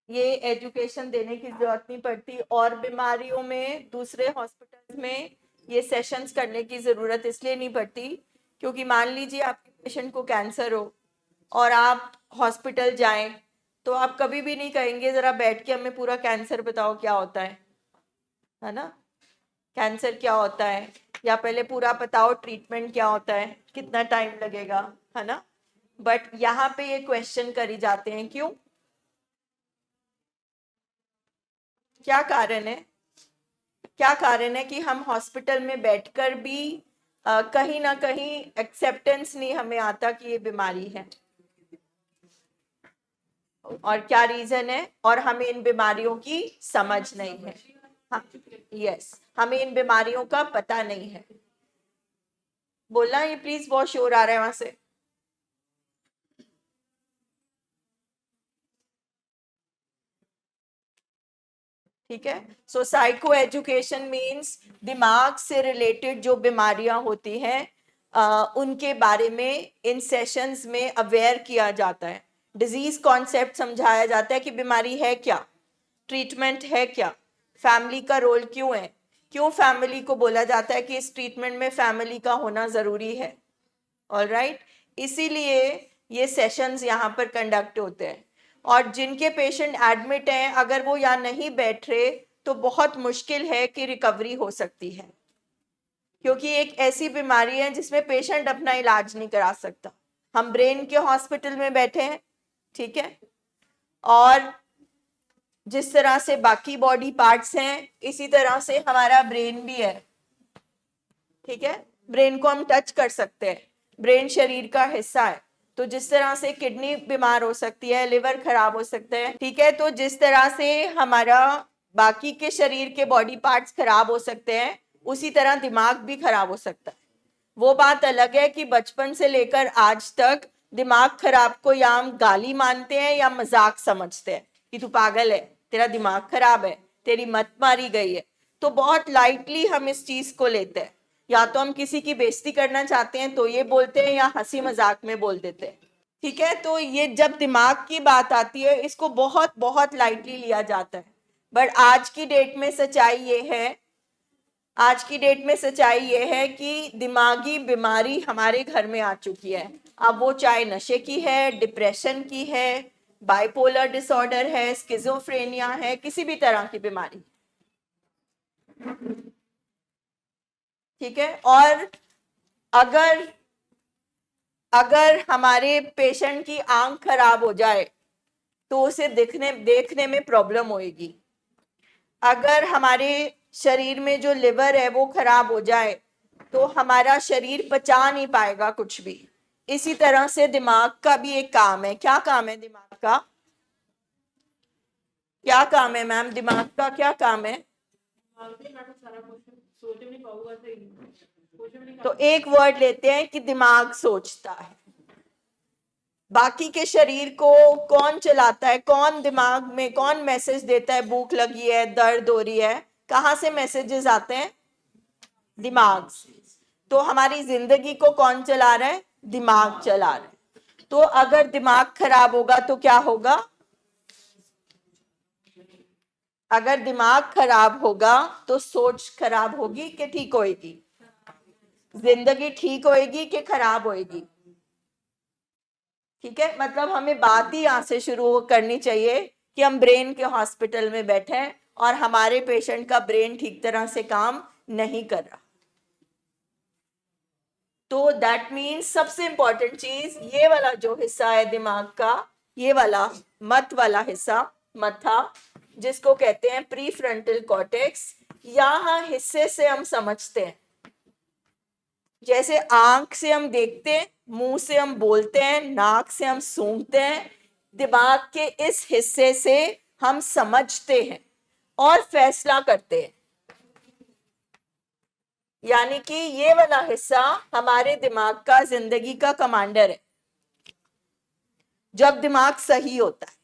ये एजुकेशन देने की जरूरत नहीं पड़ती, और बीमारियों में दूसरे हॉस्पिटल्स में ये सेशंस करने की ज़रूरत इसलिए नहीं पड़ती क्योंकि मान लीजिए आपके पेशेंट को कैंसर हो और आप हॉस्पिटल जाएं, तो आप कभी भी नहीं कहेंगे ज़रा बैठ के हमें पूरा कैंसर बताओ क्या होता है ना, कैंसर क्या होता है, या पहले पूरा बताओ ट्रीटमेंट क्या होता है, कितना टाइम लगेगा, है ना। बट यहाँ पे ये क्वेश्चन करी जाते हैं, क्यों, क्या कारण है, क्या कारण है कि हम हॉस्पिटल में बैठकर भी कहीं ना कहीं एक्सेप्टेंस नहीं हमें आता कि ये बीमारी है, और क्या रीजन है, और हमें इन बीमारियों की समझ नहीं है। हाँ, यस, हमें इन बीमारियों का पता नहीं है। बोलना ये प्लीज, बहुत शोर आ रहा है वहां से। ठीक है, सो साइको एजुकेशन मीन्स दिमाग से रिलेटेड जो बीमारियां होती हैं उनके बारे में इन सेशंस में अवेयर किया जाता है, डिजीज कॉन्सेप्ट समझाया जाता है कि बीमारी है क्या, ट्रीटमेंट है क्या, फैमिली का रोल क्यों है, क्यों फैमिली को बोला जाता है कि इस ट्रीटमेंट में फैमिली का होना ज़रूरी है। ऑलराइट, इसीलिए ये सेशंस यहाँ पर कंडक्ट होते हैं, और जिनके पेशेंट एडमिट हैं अगर वो यहाँ नहीं बैठ रहे तो बहुत मुश्किल है कि रिकवरी हो सकती है, क्योंकि एक ऐसी बीमारी है जिसमें पेशेंट अपना इलाज नहीं करा सकता। हम ब्रेन के हॉस्पिटल में बैठे हैं, ठीक है, और जिस तरह से बाकी बॉडी पार्ट्स हैं इसी तरह से हमारा ब्रेन भी है, ठीक है, ब्रेन को हम टच कर सकते हैं, ब्रेन शरीर का हिस्सा है। तो जिस तरह से किडनी बीमार हो सकती है, लिवर खराब हो सकते हैं, ठीक है, तो जिस तरह से हमारा बाकी के शरीर के बॉडी पार्ट्स खराब हो सकते हैं उसी तरह दिमाग भी खराब हो सकता है। वो बात अलग है कि बचपन से लेकर आज तक दिमाग खराब को या हम गाली मानते हैं या मजाक समझते हैं कि तू पागल है, तेरा दिमाग खराब है, तेरी मत मारी गई है, तो बहुत लाइटली हम इस चीज को लेते हैं। या तो हम किसी की बेइज्जती करना चाहते हैं तो ये बोलते हैं, या हंसी मजाक में बोल देते हैं, ठीक है। तो ये जब दिमाग की बात आती है इसको बहुत बहुत लाइटली लिया जाता है। बट आज की डेट में सच्चाई ये है, आज की डेट में सच्चाई ये है कि दिमागी बीमारी हमारे घर में आ चुकी है। अब वो चाहे नशे की है, डिप्रेशन की है, बाइपोलर डिसऑर्डर है, स्किज़ोफ्रेनिया है, किसी भी तरह की बीमारी, ठीक है। और अगर अगर हमारे पेशेंट की आंख खराब हो जाए तो उसे देखने में प्रॉब्लम होगी। अगर हमारे शरीर में जो लिवर है वो खराब हो जाए तो हमारा शरीर पचा नहीं पाएगा कुछ भी। इसी तरह से दिमाग का भी एक काम है। क्या काम है दिमाग का, क्या काम है मैम, दिमाग का क्या काम है? तो एक वर्ड लेते हैं कि दिमाग सोचता है। बाकी के शरीर को कौन चलाता है, कौन दिमाग में कौन मैसेज देता है, भूख लगी है, दर्द हो रही है, कहां से मैसेजेस आते हैं? दिमाग से। तो हमारी जिंदगी को कौन चला रहा है? दिमाग चला रहा है। तो अगर दिमाग खराब होगा तो क्या होगा? अगर दिमाग खराब होगा तो सोच खराब होगी कि ठीक होएगी? जिंदगी ठीक होएगी कि खराब होएगी? ठीक है, मतलब हमें बात ही यहां से शुरू करनी चाहिए कि हम ब्रेन के हॉस्पिटल में बैठे हैं और हमारे पेशेंट का ब्रेन ठीक तरह से काम नहीं कर रहा। तो दैट मीन्स सबसे इंपॉर्टेंट चीज ये वाला जो हिस्सा है दिमाग का, ये वाला मत वाला हिस्सा, मथा, जिसको कहते हैं प्री फ्रंटल कॉर्टेक्स, यहाँ हिस्से से हम समझते हैं। जैसे आंख से हम देखते हैं, मुंह से हम बोलते हैं, नाक से हम सूंघते हैं, दिमाग के इस हिस्से से हम समझते हैं और फैसला करते हैं। यानी कि ये वाला हिस्सा हमारे दिमाग का जिंदगी का कमांडर है जब दिमाग सही होता है।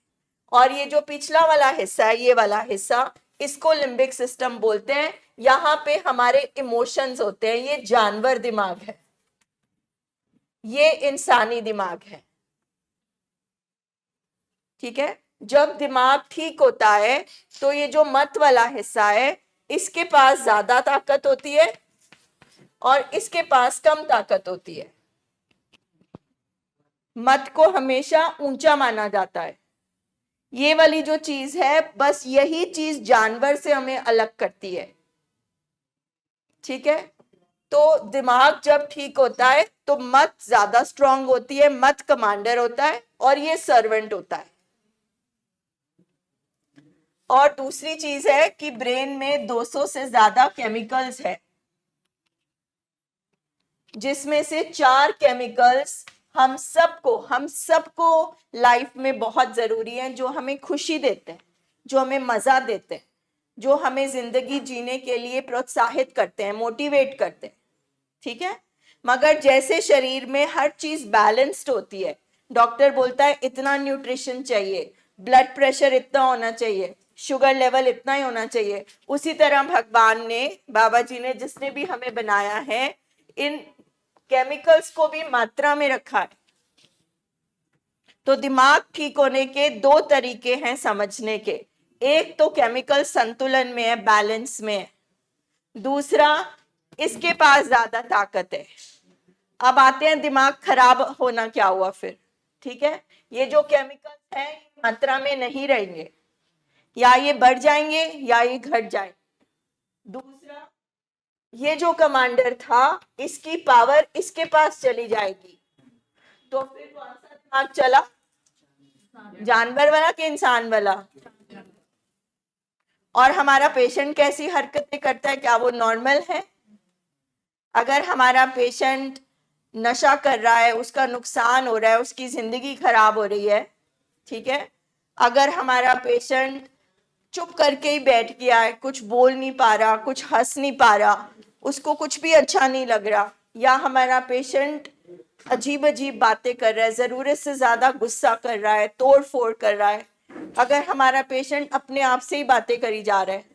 और ये जो पिछला वाला हिस्सा है, ये वाला हिस्सा, इसको लिम्बिक सिस्टम बोलते हैं। यहाँ पे हमारे इमोशंस होते हैं। ये जानवर दिमाग है, ये इंसानी दिमाग है, ठीक है। जब दिमाग ठीक होता है तो ये जो मत वाला हिस्सा है इसके पास ज्यादा ताकत होती है और इसके पास कम ताकत होती है। मत को हमेशा ऊंचा माना जाता है। ये वाली जो चीज है, बस यही चीज जानवर से हमें अलग करती है। ठीक है, तो दिमाग जब ठीक होता है तो मत ज्यादा स्ट्रांग होती है, मत कमांडर होता है और ये सर्वेंट होता है। और दूसरी चीज है कि ब्रेन में 200 से ज्यादा केमिकल्स है, जिसमें से 4 केमिकल्स हम सबको लाइफ में बहुत जरूरी है, जो हमें खुशी देते हैं, जो हमें मजा देते हैं, जो हमें जिंदगी जीने के लिए प्रोत्साहित करते हैं, मोटिवेट करते हैं। ठीक है, मगर जैसे शरीर में हर चीज बैलेंस्ड होती है, डॉक्टर बोलता है इतना न्यूट्रिशन चाहिए, ब्लड प्रेशर इतना होना चाहिए, शुगर लेवल इतना ही होना चाहिए, उसी तरह भगवान ने, बाबा जी ने, जिसने भी हमें बनाया है, इन केमिकल्स को भी मात्रा में रखा है। तो दिमाग ठीक होने के 2 तरीके हैं समझने के। एक तो केमिकल संतुलन में है, बैलेंस में है। दूसरा, इसके पास ज्यादा ताकत है। अब आते हैं दिमाग खराब होना क्या हुआ फिर। ठीक है, ये जो केमिकल्स हैं मात्रा में नहीं रहेंगे, या ये बढ़ जाएंगे या ये घट जाएंगे। दूसरा, ये जो कमांडर था इसकी पावर इसके पास चली जाएगी। तो फिर कौन सा दिमाग चला, जानवर वाला कि इंसान वाला? और हमारा पेशेंट कैसी हरकतें करता है, क्या वो नॉर्मल है? अगर हमारा पेशेंट नशा कर रहा है, उसका नुकसान हो रहा है, उसकी जिंदगी खराब हो रही है, ठीक है, अगर हमारा पेशेंट चुप करके ही बैठ गया है, कुछ बोल नहीं पा रहा, कुछ हंस नहीं पा रहा, उसको कुछ भी अच्छा नहीं लग रहा, या हमारा पेशेंट अजीब अजीब बातें कर रहा है, जरूरत से ज्यादा गुस्सा कर रहा है, तोड़ फोड़ कर रहा है, अगर हमारा पेशेंट अपने आप से ही बातें करी जा रहा है,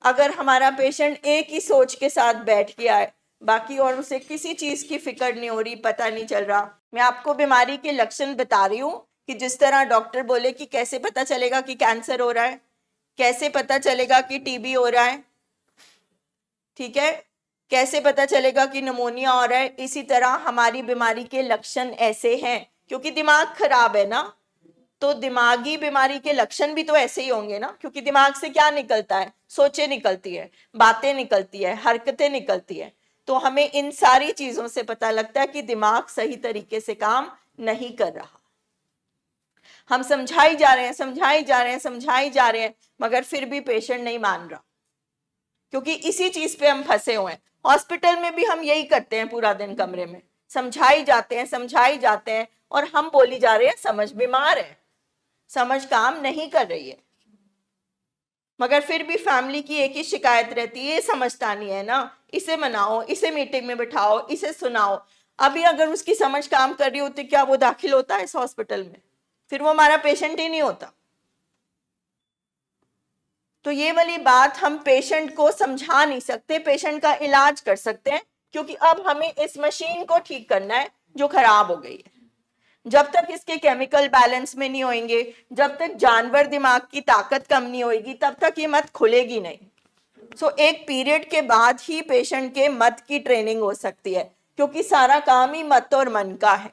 अगर हमारा पेशेंट एक ही सोच के साथ बैठ गया है, बाकी और उसे किसी चीज की फिक्र नहीं हो रही, पता नहीं चल रहा। मैं आपको बीमारी के लक्षण बता रही हूँ कि जिस तरह डॉक्टर बोले कि कैसे पता चलेगा कि कैंसर हो रहा है, कैसे पता चलेगा कि टीबी हो रहा है, ठीक है, कैसे पता चलेगा कि निमोनिया हो रहा है, इसी तरह हमारी बीमारी के लक्षण ऐसे हैं। क्योंकि दिमाग खराब है ना, तो दिमागी बीमारी के लक्षण भी तो ऐसे ही होंगे ना, क्योंकि दिमाग से क्या निकलता है, सोचें निकलती है, बातें निकलती है, हरकतें निकलती है। तो हमें इन सारी चीजों से पता लगता है कि दिमाग सही तरीके से काम नहीं कर रहा। हम समझाई जा रहे हैं, समझाई जा रहे हैं, समझाई जा रहे हैं, मगर फिर भी पेशेंट नहीं मान रहा, क्योंकि इसी चीज पे हम फंसे हुए हैं। हॉस्पिटल में भी हम यही करते हैं, पूरा दिन कमरे में समझाई जाते हैं, समझाई जाते हैं, और हम बोली जा रहे हैं समझ बीमार है, समझ काम नहीं कर रही है। मगर फिर भी फैमिली की एक ही शिकायत रहती है, समझता नहीं है ना, इसे मनाओ, इसे मीटिंग में बिठाओ, इसे सुनाओ। अभी अगर उसकी समझ काम कर रही होती, क्या वो दाखिल होता है इस हॉस्पिटल में? फिर वो हमारा पेशेंट ही नहीं होता। तो ये वाली बात हम पेशेंट को समझा नहीं सकते, पेशेंट का इलाज कर सकते हैं, क्योंकि अब हमें इस मशीन को ठीक करना है जो खराब हो गई है। जब तक इसके केमिकल बैलेंस में नहीं होंगे, जब तक जानवर दिमाग की ताकत कम नहीं होगी, तब तक ये मत खुलेगी नहीं। सो एक पीरियड के बाद ही पेशेंट के मत की ट्रेनिंग हो सकती है, क्योंकि सारा काम ही मत और मन का है।